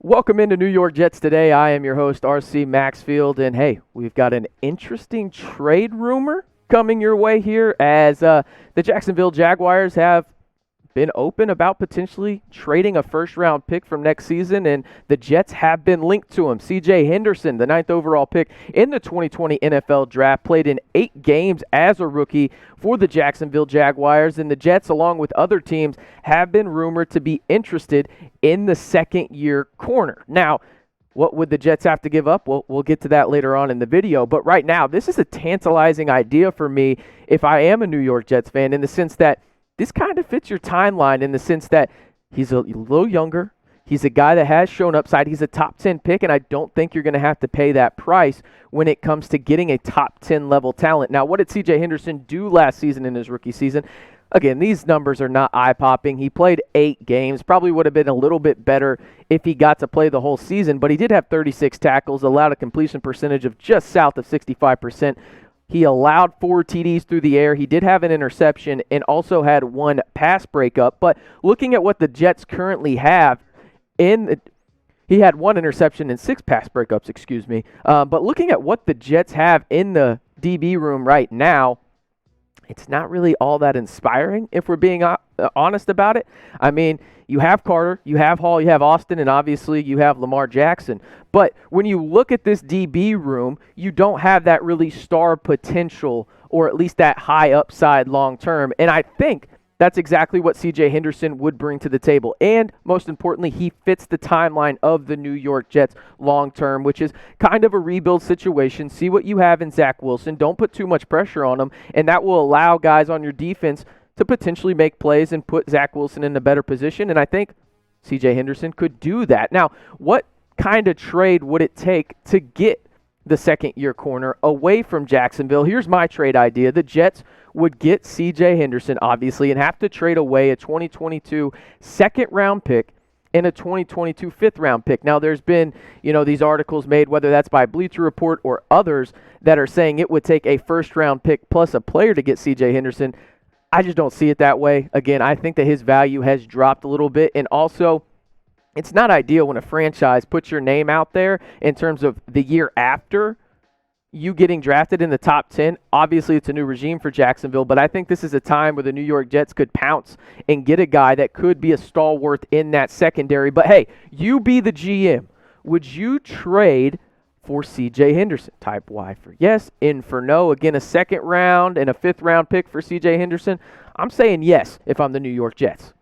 Welcome into New York Jets today. I am your host, RC Maxfield, and hey, we've got an interesting trade rumor coming your way here as the Jacksonville Jaguars have been open about potentially trading a first-round pick from next season, and the Jets have been linked to him. Henderson, the 9th overall pick in the 2020 NFL Draft, played in 8 games as a rookie for the Jacksonville Jaguars, and the Jets, along with other teams, have been rumored to be interested in the second-year corner. Now, what would the Jets have to give up? Well, we'll get to that later on in the video, but right now, this is a tantalizing idea for me if I am a New York Jets fan, in the sense that this kind of fits your timeline, in the sense that he's a little younger. He's a guy that has shown upside. He's a top 10 pick, and I don't think you're going to have to pay that price when it comes to getting a top 10 level talent. Now, what did C.J. Henderson do last season in his rookie season? Again, these numbers are not eye-popping. He played 8 games. Probably would have been a little bit better if he got to play the whole season, but he did have 36 tackles, allowed a completion percentage of just south of 65%. He allowed 4 TDs through the air. He did have an interception and also had 1 pass breakup. But looking at what the Jets currently have he had 1 interception and 6 pass breakups, but looking at what the Jets have in the DB room right now, it's not really all that inspiring, if we're being honest about it. I mean, you have Carter, you have Hall, you have Austin, and obviously you have Lamar Jackson. But when you look at this DB room, you don't have that really star potential, or at least that high upside long term. And I think that's exactly what C.J. Henderson would bring to the table. And most importantly, he fits the timeline of the New York Jets long term, which is kind of a rebuild situation. See what you have in Zach Wilson. Don't put too much pressure on him, and that will allow guys on your defense to potentially make plays and put Zach Wilson in a better position. And I think C.J. Henderson could do that. Now, what kind of trade would it take to get the second-year corner away from Jacksonville? Here's my trade idea. The Jets would get C.J. Henderson, obviously, and have to trade away a 2022 second-round pick and a 2022 fifth-round pick. Now, there's been, these articles made, whether that's by Bleacher Report or others, that are saying it would take a first-round pick plus a player to get C.J. Henderson. I just don't see it that way. Again, I think that his value has dropped a little bit, and also it's not ideal when a franchise puts your name out there in terms of the year after you getting drafted in the top 10. Obviously, it's a new regime for Jacksonville, but I think this is a time where the New York Jets could pounce and get a guy that could be a stalwart in that secondary. But hey, you be the GM. Would you trade for C.J. Henderson? Type Y for yes, N for no. Again, a second round and a fifth round pick for C.J. Henderson. I'm saying yes if I'm the New York Jets.